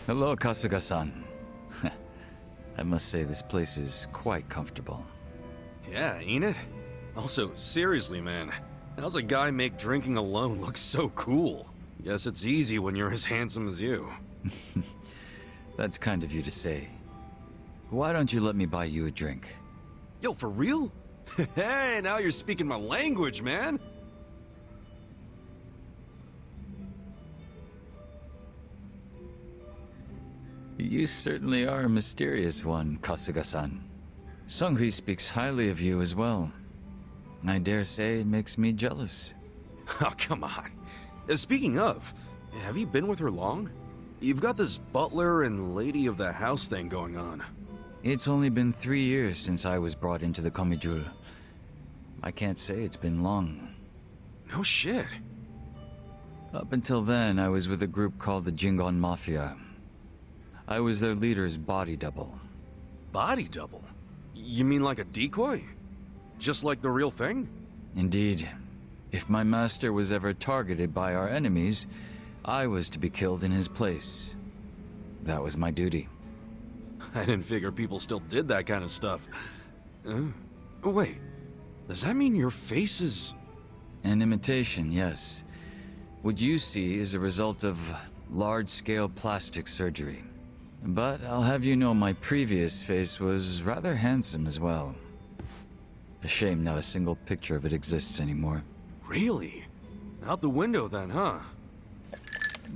Hello, Kasuga-san. I must say this place is quite comfortable. Yeah, ain't it? Also, seriously, man, how's a guy make drinking alone look so cool? Guess it's easy when you're as handsome as you. That's kind of you to say. Why don't you let me buy you a drink? Yo, for real? Hey, now you're speaking my language, man! You certainly are a mysterious one, Kasuga-san. Sunghui speaks highly of you as well. I dare say it makes me jealous. Oh, come on. Speaking of, have you been with her long? You've got this butler and lady of the house thing going on. It's only been 3 years since I was brought into the Komijul. I can't say it's been long. No shit. Up until then, I was with a group called the Jingon Mafia. I was their leader's body double. Body double? You mean like a decoy? Just like the real thing? Indeed. If my master was ever targeted by our enemies, I was to be killed in his place. That was my duty. I didn't figure people still did that kind of stuff. Wait, does that mean your face is... An imitation, yes. What you see is a result of large-scale plastic surgery. But I'll have you know my previous face was rather handsome as well. A shame not a single picture of it exists anymore. Really? Out the window then, huh?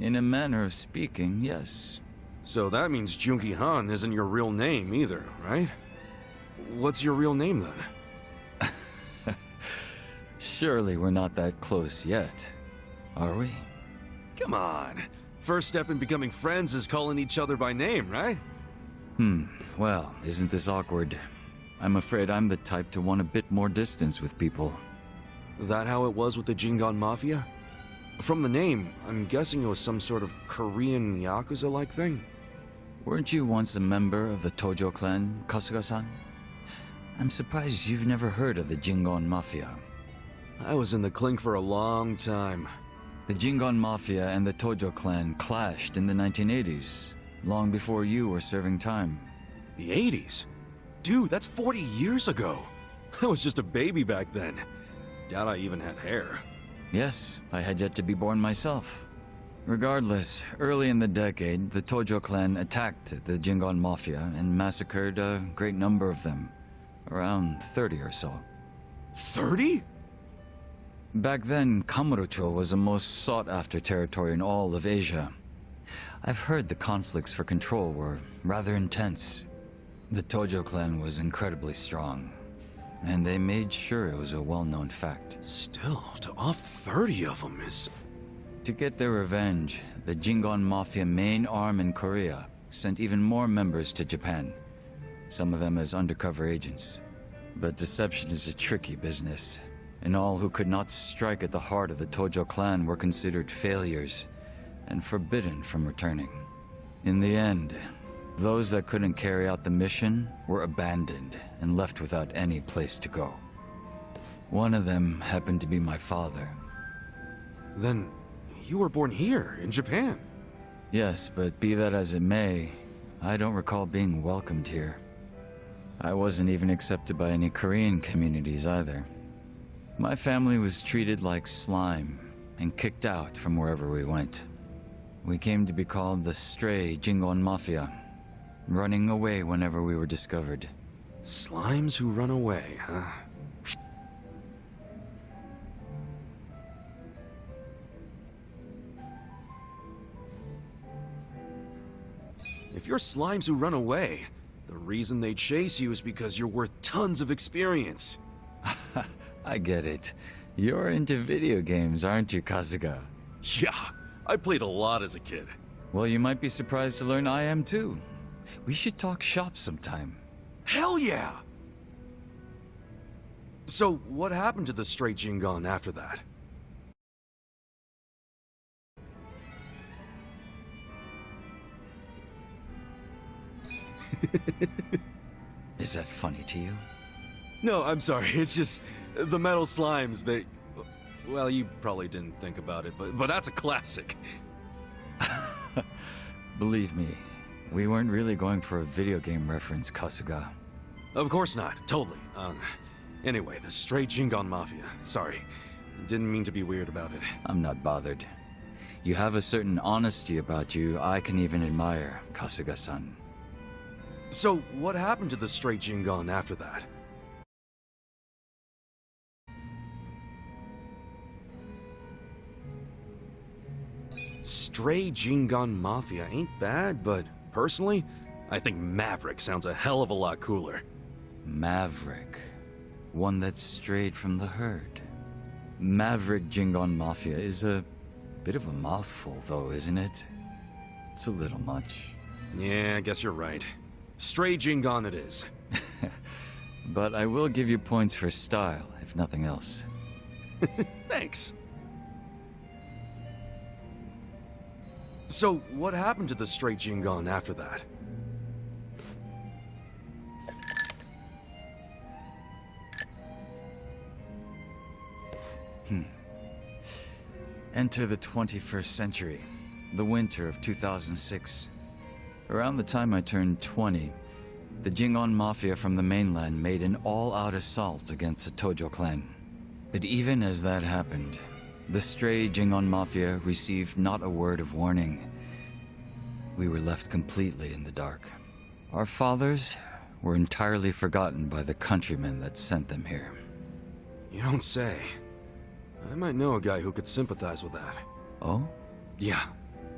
In a manner of speaking, yes. So that means Joon-Gi Han isn't your real name either, right? What's your real name then? Surely we're not that close yet, are we? Come on. First step in becoming friends is calling each other by name, right? Well, isn't this awkward? I'm afraid I'm the type to want a bit more distance with people. That how it was with the Jingon Mafia? From the name, I'm guessing it was some sort of Korean Yakuza-like thing? Weren't you once a member of the Tojo clan, Kasuga-san? I'm surprised you've never heard of the Jingon Mafia. I was in the clink for a long time. The Jingon Mafia and the Tojo clan clashed in the 1980s, long before you were serving time. The 80s? Dude, that's 40 years ago. I was just a baby back then. Doubt I even had hair. Yes, I had yet to be born myself. Regardless, early in the decade, the Tojo clan attacked the Jingon Mafia and massacred a great number of them. Around 30 or so. 30? Back then, Kamurocho was the most sought-after territory in all of Asia. I've heard the conflicts for control were rather intense. The Tojo clan was incredibly strong, and they made sure it was a well-known fact. Still, to off 30 of them is... To get their revenge, the Jingon Mafia main arm in Korea sent even more members to Japan, some of them as undercover agents. But deception is a tricky business, and all who could not strike at the heart of the Tojo clan were considered failures and forbidden from returning. In the end, those that couldn't carry out the mission were abandoned and left without any place to go. One of them happened to be my father. Then you were born here, in Japan? Yes, but be that as it may, I don't recall being welcomed here. I wasn't even accepted by any Korean communities either. My family was treated like slime and kicked out from wherever we went. We came to be called the Stray Jingon Mafia, running away whenever we were discovered. Slimes who run away, huh? If you're slimes who run away, the reason they chase you is because you're worth tons of experience. I get it. You're into video games, aren't you, Kasuga? Yeah, I played a lot as a kid. Well, you might be surprised to learn I am too. We should talk shop sometime. Hell yeah! So, what happened to the straight Jingon after that? Is that funny to you? No, I'm sorry, it's just the metal slimes, they... Well, you probably didn't think about it, but that's a classic. Believe me, we weren't really going for a video game reference, Kasuga. Of course not, totally. Anyway, the stray Jingon Mafia. Sorry, didn't mean to be weird about it. I'm not bothered. You have a certain honesty about you I can even admire, Kasuga-san. So, what happened to the stray Jingon after that? Stray Jingon Mafia ain't bad, but personally, I think Maverick sounds a hell of a lot cooler. Maverick. One that's strayed from the herd. Maverick Jingon Mafia is a bit of a mouthful, though, isn't it? It's a little much. Yeah, I guess you're right. Stray Jingon it is. But I will give you points for style, if nothing else. Thanks. So, what happened to the stray Jingon after that? Enter the 21st century, the winter of 2006. Around the time I turned 20, the Jingon Mafia from the mainland made an all-out assault against the Tojo clan. But even as that happened, the stray Jingon Mafia received not a word of warning. We were left completely in the dark. Our fathers were entirely forgotten by the countrymen that sent them here. You don't say. I might know a guy who could sympathize with that. Oh? Yeah,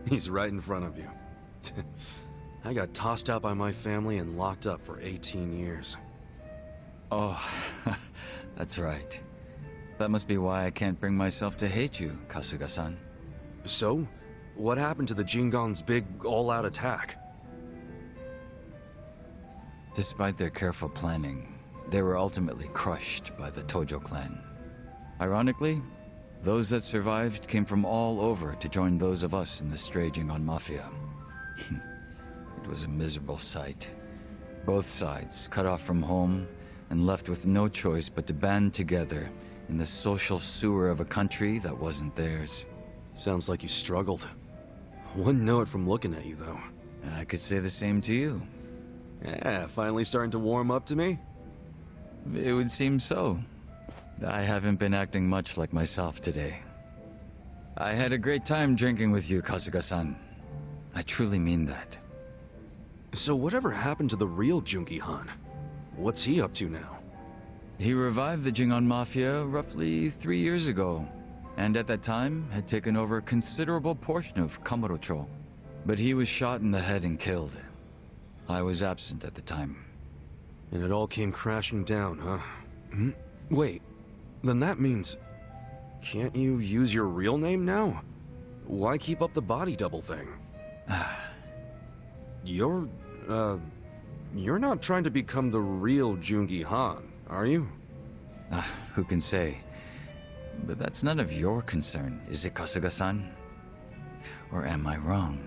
he's right in front of you. I got tossed out by my family and locked up for 18 years. Oh, that's right. That must be why I can't bring myself to hate you, Kasuga-san. So, what happened to the Jingon's big all-out attack? Despite their careful planning, they were ultimately crushed by the Tojo clan. Ironically, those that survived came from all over to join those of us in the stray Jingon Mafia. It was a miserable sight. Both sides cut off from home and left with no choice but to band together in the social sewer of a country that wasn't theirs. Sounds like you struggled. Wouldn't know it from looking at you, though. I could say the same to you. Yeah, finally starting to warm up to me? It would seem so. I haven't been acting much like myself today. I had a great time drinking with you, Kasuga-san. I truly mean that. So whatever happened to the real Joon-Gi-han? What's he up to now? He revived the Jingon Mafia roughly 3 years ago, and at that time had taken over a considerable portion of Kamurocho. But he was shot in the head and killed. I was absent at the time. And it all came crashing down, huh? Wait, then that means... Can't you use your real name now? Why keep up the body double thing? You're not trying to become the real Joon-Gi-han, are you? Who can say? But that's none of your concern, is it, Kasuga-san? Or am I wrong?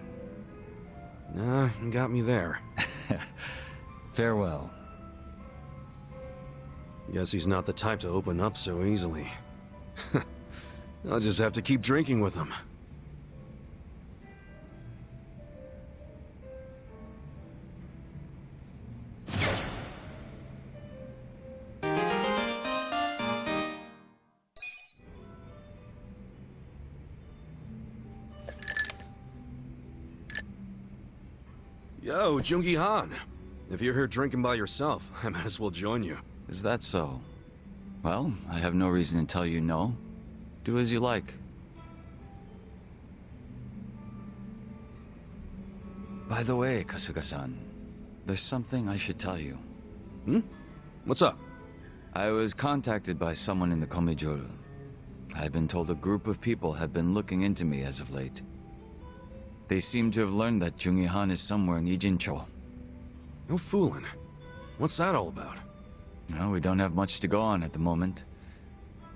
Nah, you got me there. Farewell. Guess he's not the type to open up so easily. I'll just have to keep drinking with him. Yo, Joon-Gi-han. If you're here drinking by yourself, I might as well join you. Is that so? Well, I have no reason to tell you no. Do as you like. By the way, Kasuga-san, there's something I should tell you. What's up? I was contacted by someone in the Komijoro. I've been told a group of people have been looking into me as of late. They seem to have learned that Joon-Gi-han is somewhere in Ijincho. No fooling. What's that all about? No, we don't have much to go on at the moment.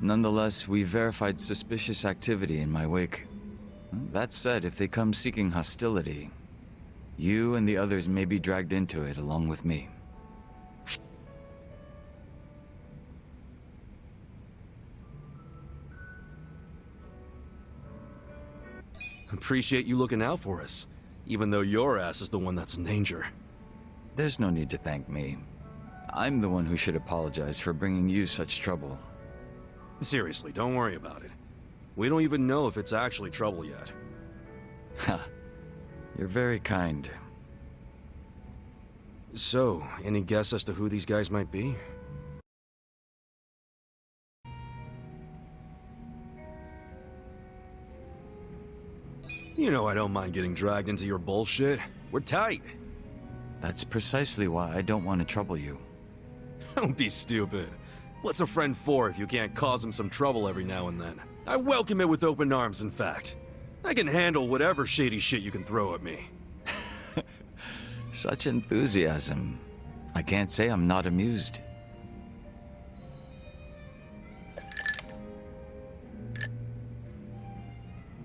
Nonetheless, we verified suspicious activity in my wake. That said, if they come seeking hostility, you and the others may be dragged into it along with me. Appreciate you looking out for us. even though your ass is the one that's in danger. There's no need to thank me. I'm the one who should apologize for bringing you such trouble. Seriously, don't worry about it. We don't even know if it's actually trouble yet. Ha. You're very kind. So, any guess as to who these guys might be? You know I don't mind getting dragged into your bullshit. We're tight. That's precisely why I don't want to trouble you. Don't be stupid. What's a friend for if you can't cause him some trouble every now and then? I welcome it with open arms, in fact. I can handle whatever shady shit you can throw at me. Such enthusiasm. I can't say I'm not amused.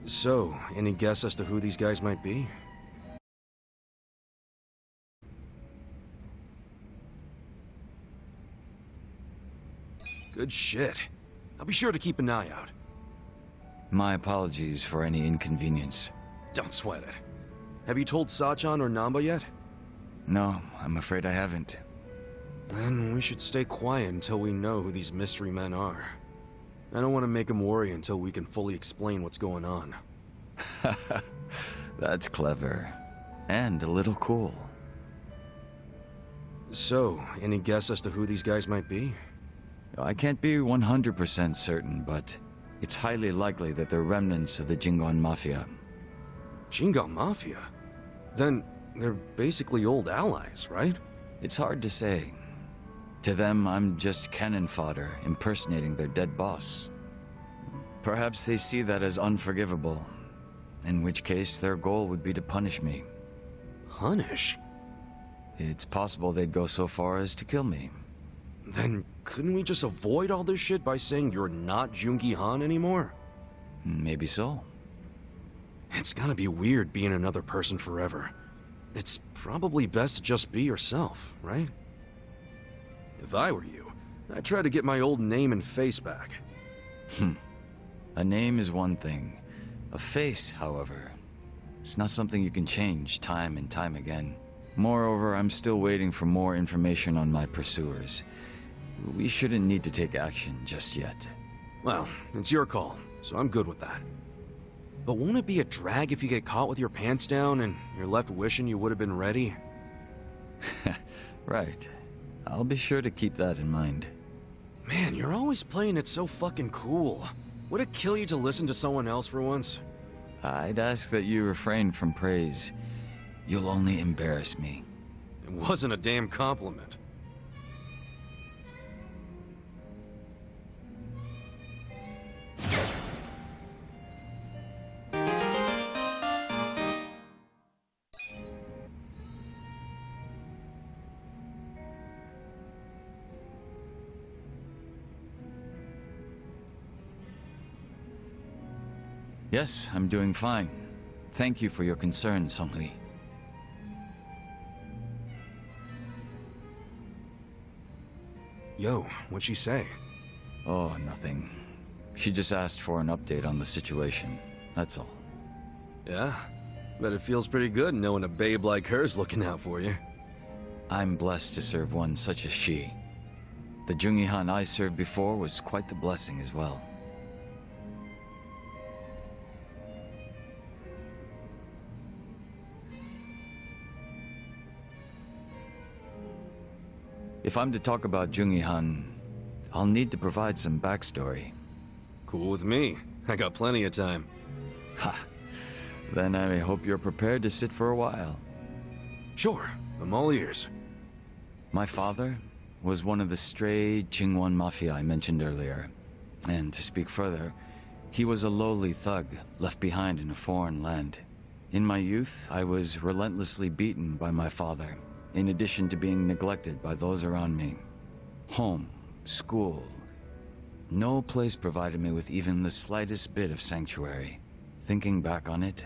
So, any guess as to who these guys might be? Good shit. I'll be sure to keep an eye out. My apologies for any inconvenience. Don't sweat it. Have you told Sachan or Namba yet? No, I'm afraid I haven't. Then we should stay quiet until we know who these mystery men are. I don't want to make them worry until we can fully explain what's going on. That's clever. And a little cool. So, any guess as to who these guys might be? I can't be 100% certain, but it's highly likely that they're remnants of the Jingon Mafia. Jingon Mafia? Then they're basically old allies, right? It's hard to say. To them, I'm just cannon fodder, impersonating their dead boss. Perhaps they see that as unforgivable, in which case their goal would be to punish me. Punish? It's possible they'd go so far as to kill me. Then couldn't we just avoid all this shit by saying you're not Joon-Gi Han anymore? Maybe so. It's gotta be weird being another person forever. It's probably best to just be yourself, right? If I were you, I'd try to get my old name and face back. A name is one thing. A face, however, it's not something you can change time and time again. Moreover, I'm still waiting for more information on my pursuers. We shouldn't need to take action just yet. Well, it's your call, so I'm good with that. But won't it be a drag if you get caught with your pants down and you're left wishing you would have been ready? Right. I'll be sure to keep that in mind. Man, you're always playing it so fucking cool. Would it kill you to listen to someone else for once? I'd ask that you refrain from praise. You'll only embarrass me. It wasn't a damn compliment. Yes, I'm doing fine. Thank you for your concern, Song-Hui. Yo, what'd she say? Oh, nothing. She just asked for an update on the situation. That's all. Yeah? Bet it feels pretty good knowing a babe like her's looking out for you. I'm blessed to serve one such as she. The Joon-Gi Han I served before was quite the blessing as well. If I'm to talk about Joon-Gi Han, I'll need to provide some backstory. Cool with me. I got plenty of time. Ha! Then I hope you're prepared to sit for a while. Sure, I'm all ears. My father was one of the stray Jingwon Mafia I mentioned earlier. And to speak further, he was a lowly thug left behind in a foreign land. In my youth, I was relentlessly beaten by my father, in addition to being neglected by those around me. Home, school, no place provided me with even the slightest bit of sanctuary. Thinking back on it,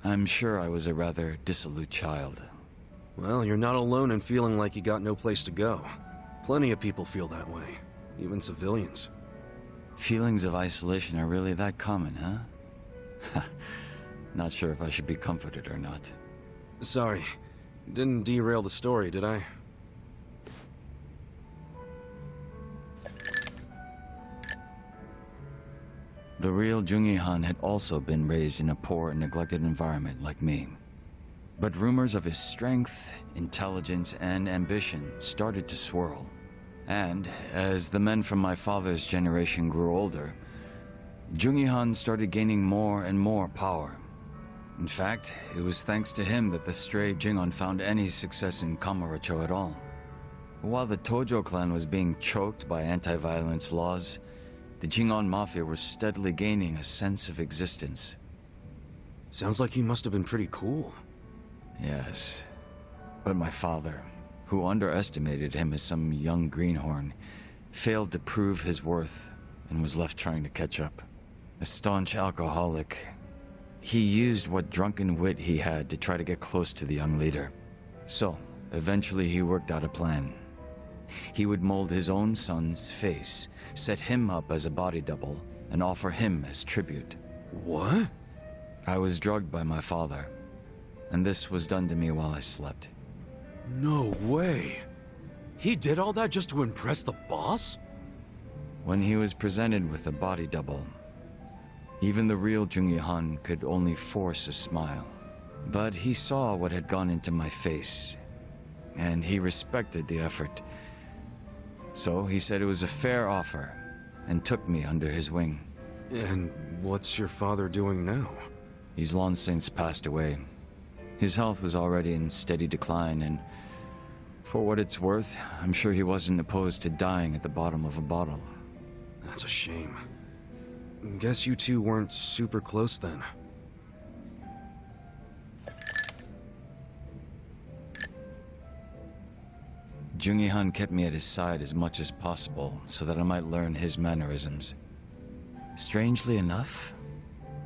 I'm sure I was a rather dissolute child. Well, you're not alone in feeling like you got no place to go. Plenty of people feel that way, even civilians. Feelings of isolation are really that common, huh? Not sure if I should be comforted or not. Sorry. Didn't derail the story, did I? The real Joon-Gi Han had also been raised in a poor and neglected environment like me. But rumors of his strength, intelligence, and ambition started to swirl. And as the men from my father's generation grew older, Joon-Gi Han started gaining more and more power. In fact, it was thanks to him that the stray Jingon found any success in Kamurocho at all. While the Tojo clan was being choked by anti-violence laws, the Jingon Mafia were steadily gaining a sense of existence. Sounds like he must have been pretty cool. Yes, but my father, who underestimated him as some young greenhorn, failed to prove his worth and was left trying to catch up. A staunch alcoholic, he used what drunken wit he had to try to get close to the young leader. So, eventually he worked out a plan. He would mold his own son's face, set him up as a body double, and offer him as tribute. What? I was drugged by my father, and this was done to me while I slept. No way. He did all that just to impress the boss? When he was presented with a body double, even the real Joon-Gi Han could only force a smile. But he saw what had gone into my face, and he respected the effort. So he said it was a fair offer, and took me under his wing. And what's your father doing now? He's long since passed away. His health was already in steady decline, and for what it's worth, I'm sure he wasn't opposed to dying at the bottom of a bottle. That's a shame. Guess you two weren't super close then. Joon-Gi Han kept me at his side as much as possible so that I might learn his mannerisms. Strangely enough,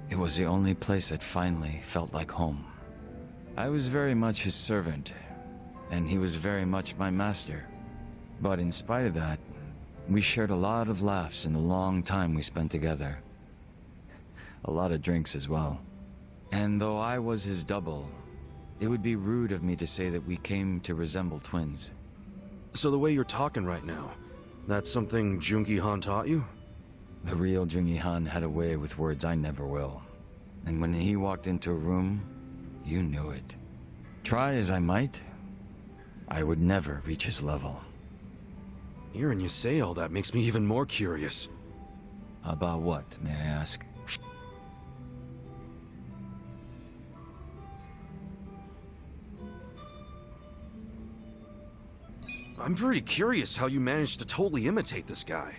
it was the only place that finally felt like home. I was very much his servant, and he was very much my master. But in spite of that, we shared a lot of laughs in the long time we spent together. A lot of drinks as well. And though I was his double, it would be rude of me to say that we came to resemble twins. So the way you're talking right now, that's something Joon-Gi Han taught you? The real Joon-Gi Han had a way with words I never will. And when he walked into a room, you knew it. Try as I might, I would never reach his level. Hearing you say all that makes me even more curious. About what, may I ask? I'm pretty curious how you managed to totally imitate this guy.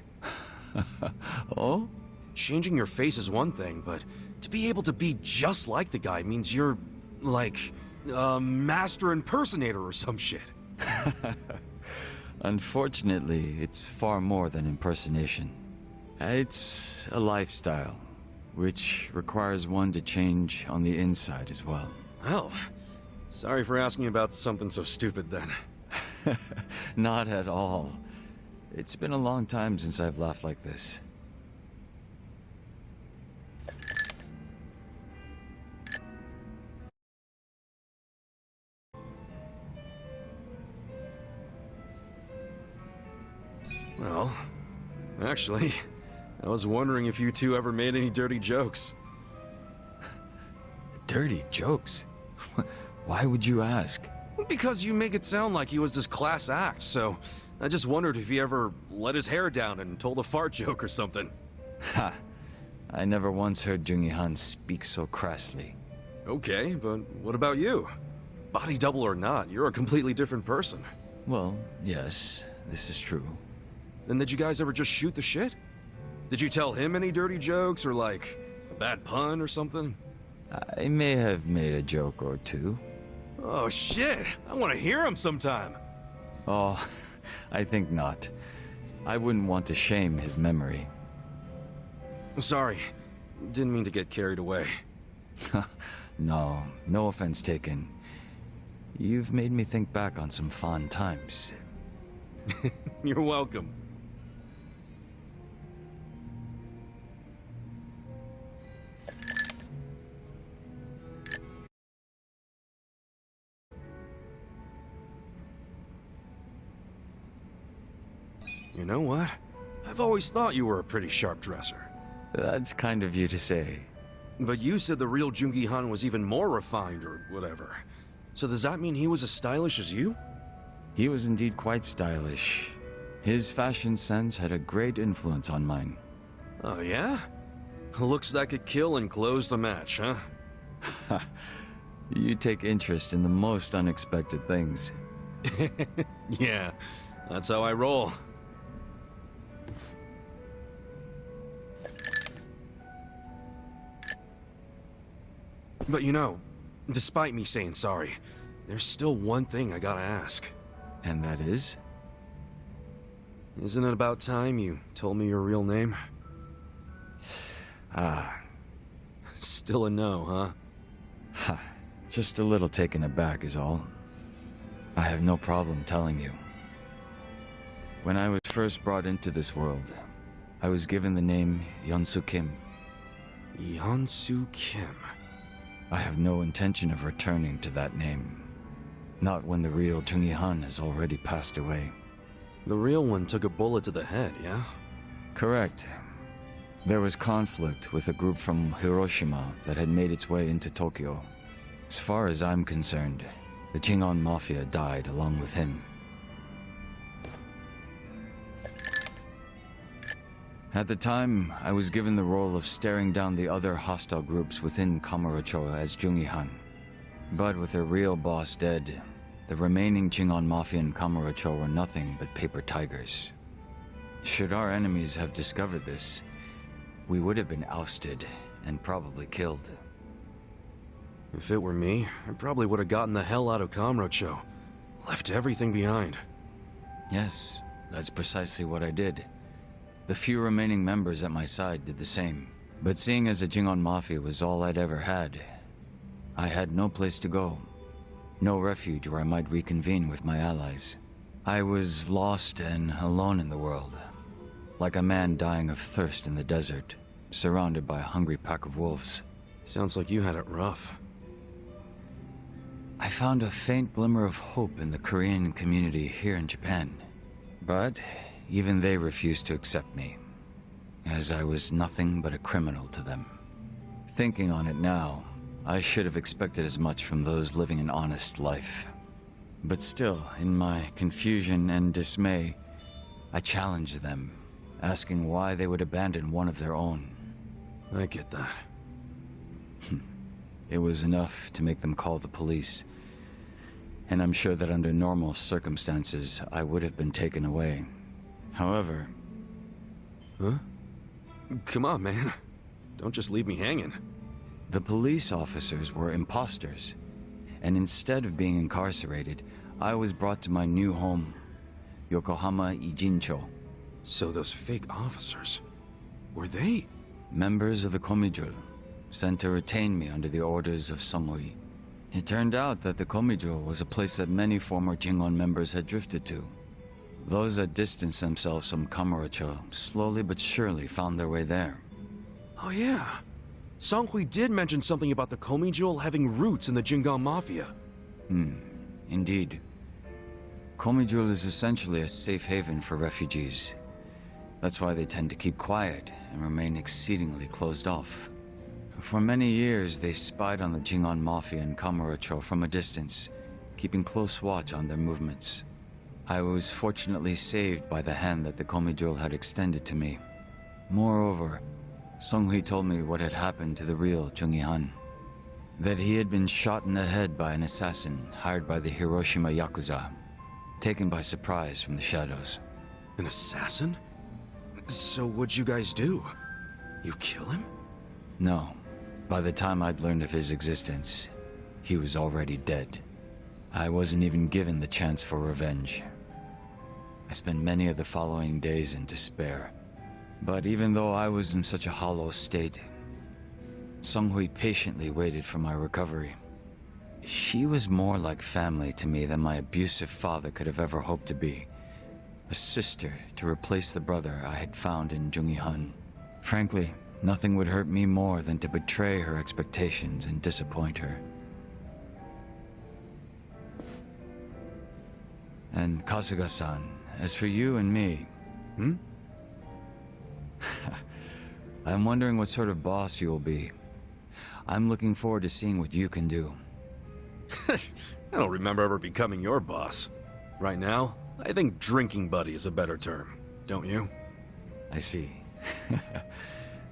Oh? Changing your face is one thing, but to be able to be just like the guy means you're, like, a master impersonator or some shit. Unfortunately, it's far more than impersonation. It's a lifestyle, which requires one to change on the inside as well. Well, sorry for asking about something so stupid then. Not at all. It's been a long time since I've laughed like this. Well, actually, I was wondering if you two ever made any dirty jokes. Dirty jokes? Why would you ask? Because you make it sound like he was this class act, so I just wondered if he ever let his hair down and told a fart joke or something. Ha! I never once heard Joon-Gi Han speak so crassly. Okay, but what about you? Body double or not, you're a completely different person. Well, yes, this is true. Then did you guys ever just shoot the shit? Did you tell him any dirty jokes or like a bad pun or something? I may have made a joke or two. Oh shit, I want to hear him sometime. Oh, I think not. I wouldn't want to shame his memory. Sorry, didn't mean to get carried away. No, no offense taken. You've made me think back on some fond times. You're welcome. know what? I've always thought you were a pretty sharp dresser. That's kind of you to say. But you said the real Joon-Gi Han was even more refined or whatever. So does that mean he was as stylish as you? He was indeed quite stylish. His fashion sense had a great influence on mine. Oh yeah? Looks that could kill and close the match, huh? You take interest in the most unexpected things. Yeah, that's how I roll. But you know, despite me saying sorry, there's still one thing I gotta ask. And that is? Isn't it about time you told me your real name? Still a no, huh? Ha. Just a little taken aback is all. I have no problem telling you. When I was first brought into this world, I was given the name Yeon-Soo Kim. Yeon-Soo Kim. I have no intention of returning to that name. Not when the real Joon-Gi Han has already passed away. The real one took a bullet to the head, yeah? Correct. There was conflict with a group from Hiroshima that had made its way into Tokyo. As far as I'm concerned, the Jingon Mafia died along with him. At the time, I was given the role of staring down the other hostile groups within Kamurocho as Joon-Gi Han. But with their real boss dead, the remaining Jingon Mafia in Kamurocho were nothing but paper tigers. Should our enemies have discovered this, we would have been ousted and probably killed. If it were me, I probably would have gotten the hell out of Kamurocho. Left everything behind. Yes, that's precisely what I did. The few remaining members at my side did the same. But seeing as the Jingon Mafia was all I'd ever had, I had no place to go. No refuge where I might reconvene with my allies. I was lost and alone in the world. Like a man dying of thirst in the desert, surrounded by a hungry pack of wolves. Sounds like you had it rough. I found a faint glimmer of hope in the Korean community here in Japan. But even they refused to accept me, as I was nothing but a criminal to them. Thinking on it now, I should have expected as much from those living an honest life. But still, in my confusion and dismay, I challenged them, asking why they would abandon one of their own. I get that. It was enough to make them call the police. And I'm sure that under normal circumstances, I would have been taken away. However... Huh? Come on, man. Don't just leave me hanging. The police officers were imposters. And instead of being incarcerated, I was brought to my new home, Yokohama Ijincho. So those fake officers, were they? Members of the Komijul, sent to retain me under the orders of Samui. It turned out that the Komijul was a place that many former Jingon members had drifted to. Those that distanced themselves from Kamurocho slowly but surely found their way there. Oh yeah. Songhui did mention something about the Komijul having roots in the Jingon Mafia. Indeed. Komijul is essentially a safe haven for refugees. That's why they tend to keep quiet and remain exceedingly closed off. For many years, they spied on the Jingon Mafia in Kamurocho from a distance, keeping close watch on their movements. I was fortunately saved by the hand that the Komijul had extended to me. Moreover, Songhui told me what had happened to the real Joon-Gi Han. That he had been shot in the head by an assassin hired by the Hiroshima Yakuza, taken by surprise from the shadows. An assassin? So what'd you guys do? You kill him? No. By the time I'd learned of his existence, he was already dead. I wasn't even given the chance for revenge. I spent many of the following days in despair. But even though I was in such a hollow state, Songhui patiently waited for my recovery. She was more like family to me than my abusive father could have ever hoped to be. A sister to replace the brother I had found in Joon-Gi Han. Frankly, nothing would hurt me more than to betray her expectations and disappoint her. And Kasuga-san, as for you and me, Hmm? I'm wondering what sort of boss you will be. I'm looking forward to seeing what you can do. I don't remember ever becoming your boss. Right now, I think drinking buddy is a better term, don't you? I see.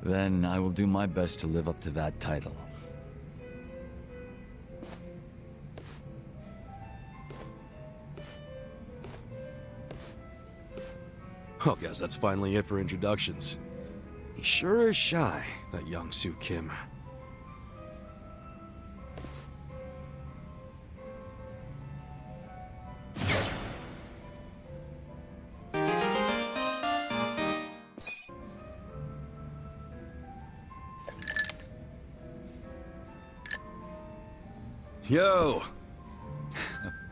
Then I will do my best to live up to that title. Oh, guess that's finally it for introductions. He sure is shy, that young Soo Kim. Yo!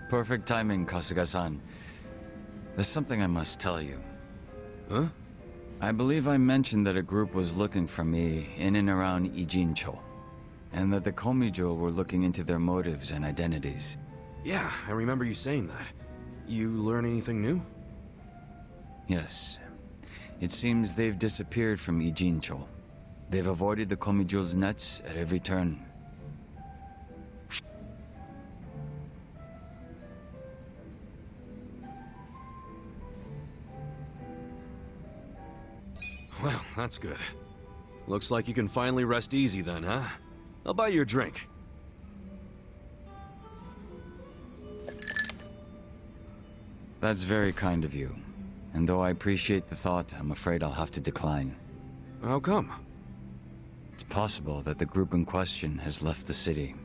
Perfect timing, Kasuga-san. There's something I must tell you. Huh? I believe I mentioned that a group was looking for me in and around Ijincho, and that the Komijo were looking into their motives and identities. Yeah, I remember you saying that. You learn anything new? Yes. It seems they've disappeared from Ijincho. They've avoided the Komijo's nets at every turn. Well, that's good. Looks like you can finally rest easy then, huh? I'll buy you a drink. That's very kind of you. And though I appreciate the thought, I'm afraid I'll have to decline. How come? It's possible that the group in question has left the city.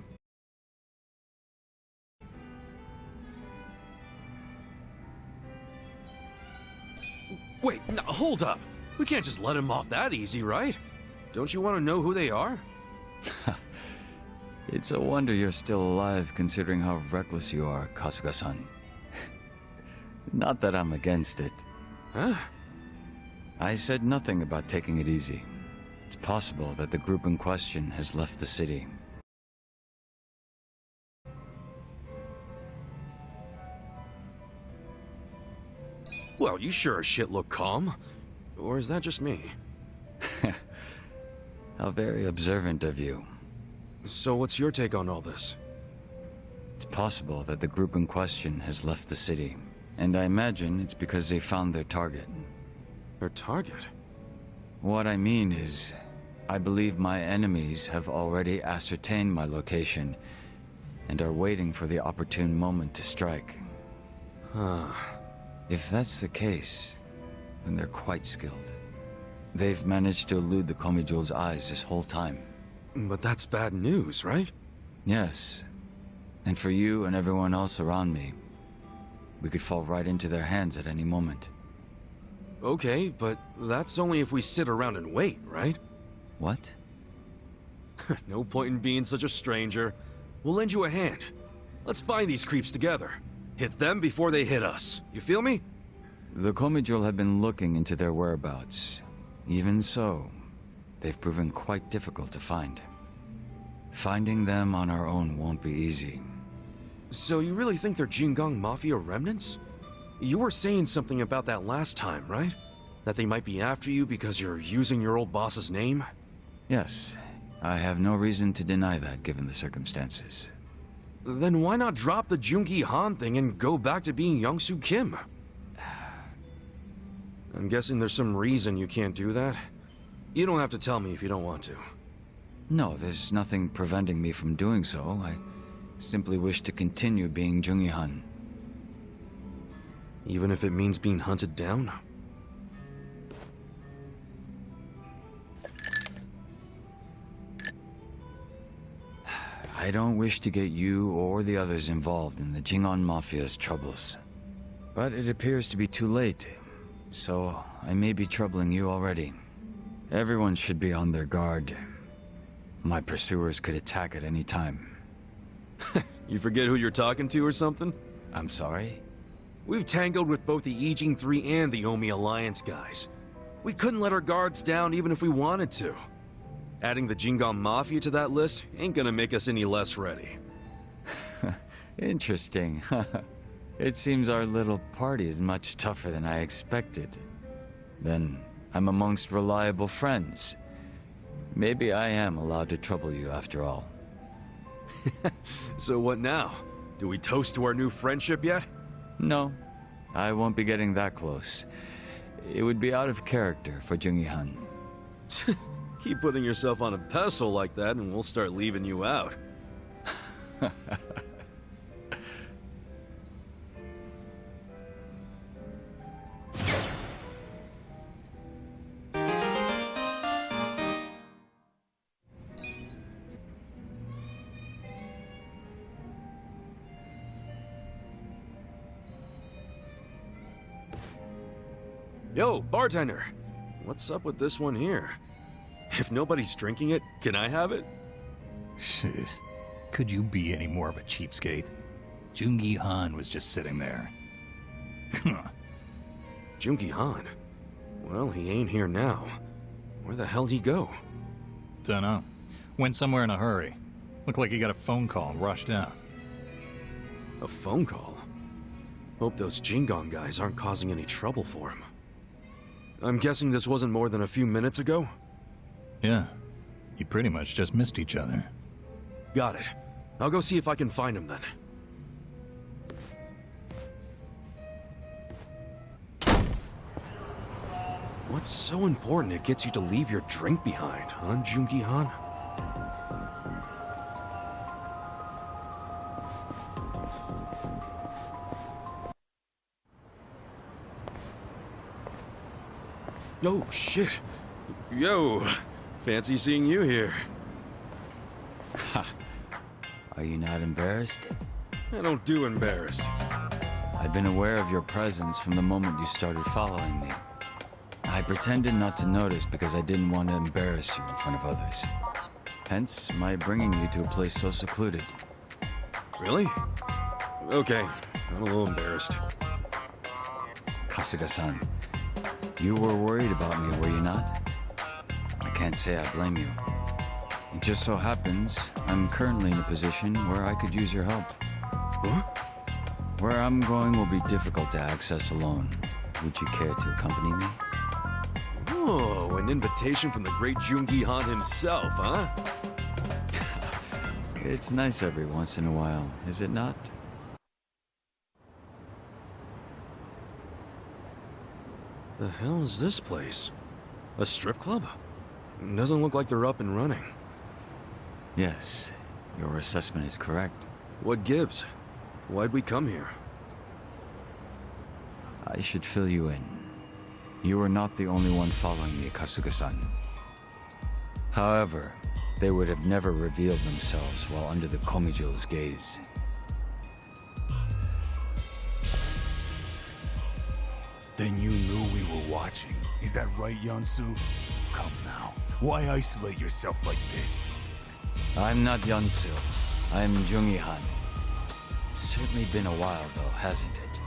Wait, no, hold up! We can't just let him off that easy, right? Don't you want to know who they are? It's a wonder you're still alive, considering how reckless you are, Kasuga-san. Not that I'm against it. Huh? I said nothing about taking it easy. It's possible that the group in question has left the city. Well, you sure as shit look calm. Or is that just me? How very observant of you. So what's your take on all this? It's possible that the group in question has left the city. And I imagine it's because they found their target. Their target? What I mean is, I believe my enemies have already ascertained my location and are waiting for the opportune moment to strike. Huh. If that's the case, then they're quite skilled. They've managed to elude the Komijo's eyes this whole time. But that's bad news, right? Yes. And for you and everyone else around me, we could fall right into their hands at any moment. Okay, but that's only if we sit around and wait, right? What? No point in being such a stranger. We'll lend you a hand. Let's find these creeps together. Hit them before they hit us. You feel me? The Komijo have been looking into their whereabouts. Even so, they've proven quite difficult to find. Finding them on our own won't be easy. So you really think they're Jingang Mafia remnants? You were saying something about that last time, right? That they might be after you because you're using your old boss's name? Yes, I have no reason to deny that given the circumstances. Then why not drop the Joon-Gi Han thing and go back to being Young-Soo Kim? I'm guessing there's some reason you can't do that. You don't have to tell me if you don't want to. No, there's nothing preventing me from doing so. I simply wish to continue being Joon-Gi Han. Even if it means being hunted down? I don't wish to get you or the others involved in the Jingon Mafia's troubles. But it appears to be too late, so I may be troubling you already. Everyone should be on their guard. My pursuers could attack at any time. You forget who you're talking to or something? I'm sorry? We've tangled with both the Ijing 3 and the Omi Alliance guys. We couldn't let our guards down even if we wanted to. Adding the Jingon Mafia to that list ain't gonna make us any less ready. Interesting. It seems our little party is much tougher than I expected. then I'm amongst reliable friends. Maybe I am allowed to trouble you after all. So what now? Do we toast to our new friendship yet? No, I won't be getting that close. It would be out of character for Joon-Gi. Keep putting yourself on a pedestal like that and we'll start leaving you out. Yo, bartender! What's up with this one here? If nobody's drinking it, can I have it? Jeez. Could you be any more of a cheapskate? Joon-Gi was just sitting there. Joon-Gi? Well, he ain't here now. Where the hell'd he go? Dunno. Went somewhere in a hurry. Looked like he got a phone call and rushed out. A phone call? Hope those Jingon guys aren't causing any trouble for him. I'm guessing this wasn't more than a few minutes ago? Yeah. You pretty much just missed each other. Got it. I'll go see if I can find him then. What's so important it gets you to leave your drink behind, huh, Joon-Gi? Yo, shit. Yo, fancy seeing you here. Are you not embarrassed? I don't do embarrassed. I've been aware of your presence from the moment you started following me. I pretended not to notice because I didn't want to embarrass you in front of others. Hence, my bringing you to a place so secluded. Really? Okay, I'm a little embarrassed. Kasuga-san, you were worried about me, were you not? I can't say I blame you. It just so happens, I'm currently in a position where I could use your help. What? Where I'm going will be difficult to access alone. Would you care to accompany me? Oh, an invitation from the great Joon-Gi himself, huh? It's nice every once in a while, is it not? The hell is this place? A strip club? Doesn't look like they're up and running. Yes, your assessment is correct. What gives? Why'd we come here? I should fill you in. You are not the only one following me, Kasuga-san. However, they would have never revealed themselves while under the Komijo's gaze. Then you knew we were watching. Is that right, Yansu? Come now. Why isolate yourself like this? I'm not Yansu. I'm Joon-Gi. It's certainly been a while, though, hasn't it?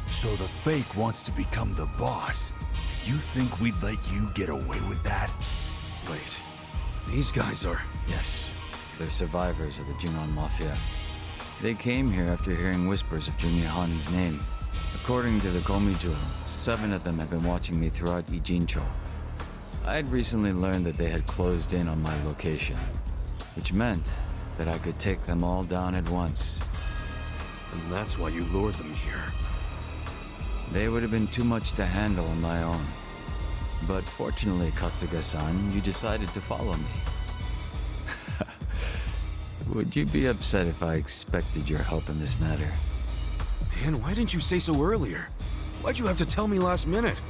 So the fake wants to become the boss. You think we'd let you get away with that? Wait, these guys are... Yes, they're survivors of the Jingon Mafia. They came here after hearing whispers of Joon-Gi's name. According to the Komijo, 7 of them had been watching me throughout Ijincho. I had recently learned that they had closed in on my location, which meant that I could take them all down at once. And that's why you lured them here. They would have been too much to handle on my own. But fortunately, Kasuga-san, you decided to follow me. Would you be upset if I expected your help in this matter? Man, why didn't you say so earlier? Why'd you have to tell me last minute?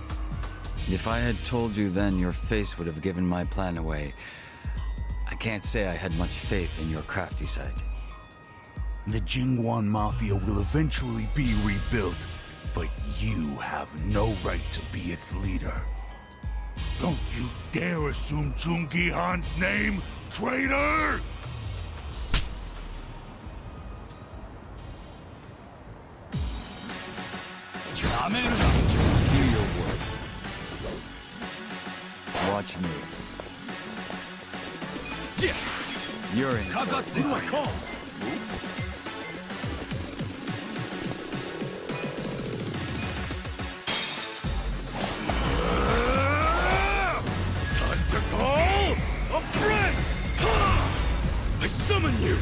If I had told you then, your face would have given my plan away. I can't say I had much faith in your crafty side. The Jingwan Mafia will eventually be rebuilt, but you have no right to be its leader. Don't you dare assume Joon-Gi-han's name, traitor! Do your worst. Watch me. You're in. Who do I call? I summon you!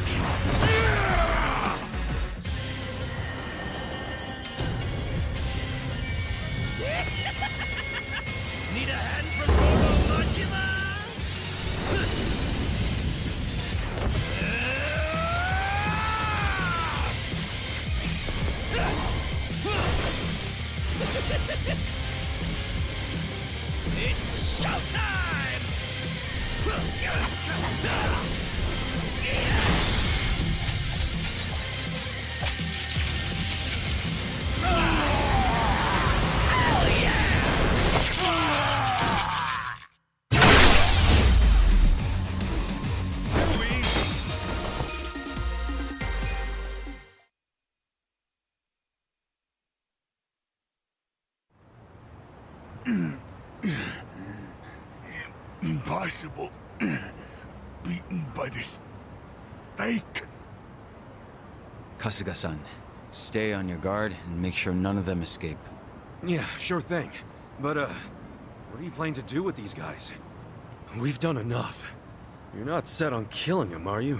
Need a hand from Robo Mashima? It's showtime! Impossible. Beaten by this fake. Kasuga-san, stay on your guard and make sure none of them escape. Yeah, sure thing. But, what are you planning to do with these guys? We've done enough. You're not set on killing them, are you?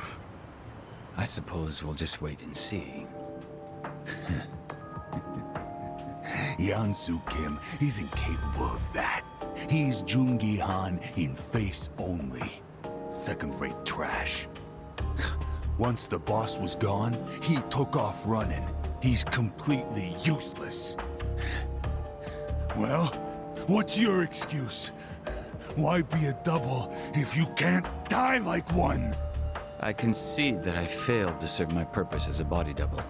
I suppose we'll just wait and see. Yansu Kim isn't capable of that. He's Joon-Gi Han in face only. Second-rate trash. Once the boss was gone, he took off running. He's completely useless. Well, what's your excuse? Why be a double if you can't die like one? I concede that I failed to serve my purpose as a body double.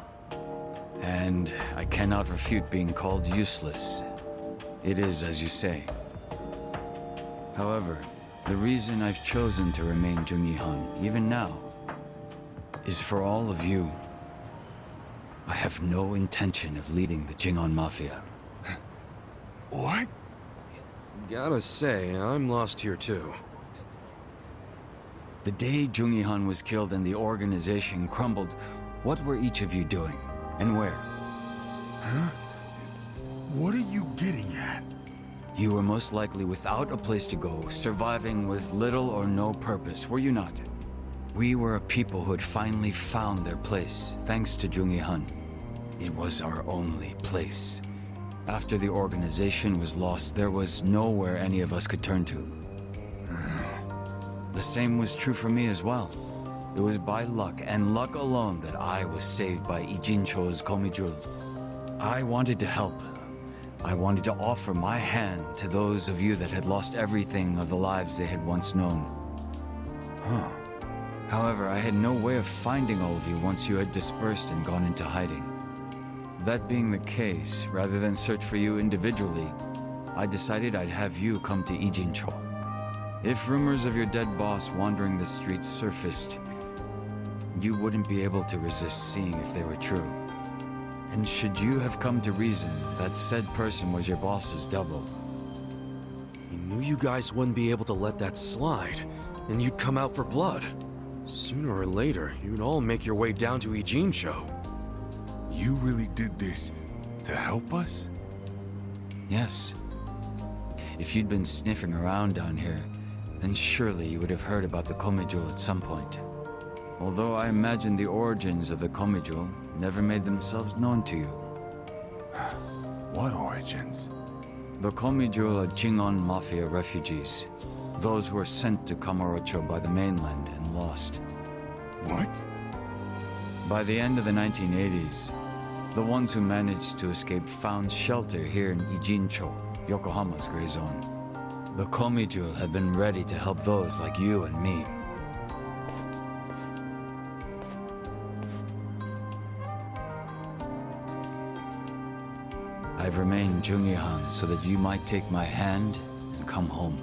And I cannot refute being called useless. It is as you say. However, the reason I've chosen to remain Joon-Gi Han, even now, is for all of you. I have no intention of leading the Jingon Mafia. What? Gotta say, I'm lost here too. The day Joon-Gi Han was killed and the organization crumbled, what were each of you doing? And where? Huh? What are you getting at? You were most likely without a place to go, surviving with little or no purpose, were you not? We were a people who had finally found their place, thanks to Joon-Gi Han. It was our only place. After the organization was lost, there was nowhere any of us could turn to. The same was true for me as well. It was by luck, and luck alone, that I was saved by Ijincho's Komijul. I wanted to help. I wanted to offer my hand to those of you that had lost everything of the lives they had once known. Huh. However, I had no way of finding all of you once you had dispersed and gone into hiding. That being the case, rather than search for you individually, I decided I'd have you come to Ijincho. If rumors of your dead boss wandering the streets surfaced, you wouldn't be able to resist seeing if they were true. And should you have come to reason that said person was your boss's double, You knew you guys wouldn't be able to let that slide, and you'd come out for blood. Sooner or later, you'd all make your way down to Ijincho. You really did this to help us? yes. If you'd been sniffing around down here, then surely you would have heard about the Komijul at some point. Although I imagine the origins of the Komijul never made themselves known to you. What origins? The Komijul are Jingon Mafia refugees. Those who were sent to Kamurocho by the mainland and lost. What? By the end of the 1980s, the ones who managed to escape found shelter here in Ijincho, Yokohama's gray zone. The Komijul had been ready to help those like you and me. I've remained Joon-Gi Han so that you might take my hand and come home.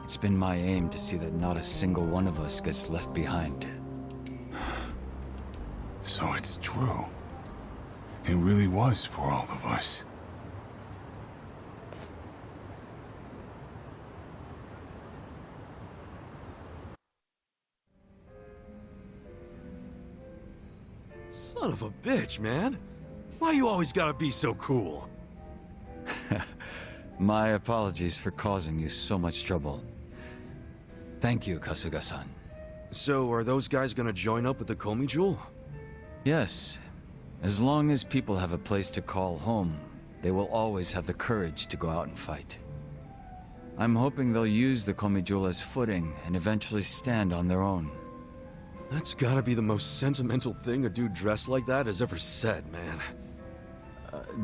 It's been my aim to see that not a single one of us gets left behind. So it's true. It really was for all of us. Son of a bitch, man. Why you always gotta be so cool? My apologies for causing you so much trouble. Thank you, Kasuga-san. So, are those guys gonna join up with the Komi Jewel? Yes. As long as people have a place to call home, they will always have the courage to go out and fight. I'm hoping they'll use the Komi Jewel as footing and eventually stand on their own. That's gotta be the most sentimental thing a dude dressed like that has ever said, man.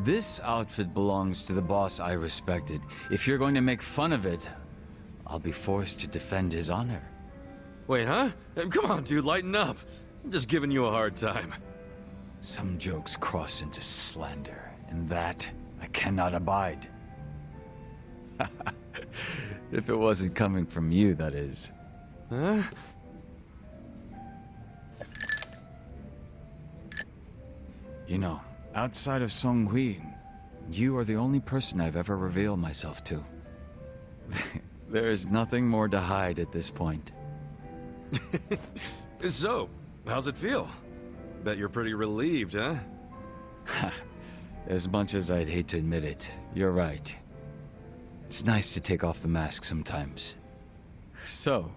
This outfit belongs to the boss I respected. If you're going to make fun of it, I'll be forced to defend his honor. Wait, huh? Come on, dude, lighten up. I'm just giving you a hard time. Some jokes cross into slander, and that I cannot abide. If it wasn't coming from you, that is. Huh? You know, outside of Songhui, you are the only person I've ever revealed myself to. There is nothing more to hide at this point. So, how's it feel? Bet you're pretty relieved, huh? As much as I'd hate to admit it, you're right. It's nice to take off the mask sometimes. So,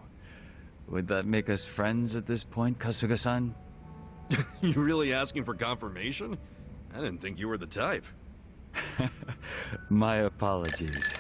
would that make us friends at this point, Kasuga-san? You really asking for confirmation? I didn't think you were the type. My apologies.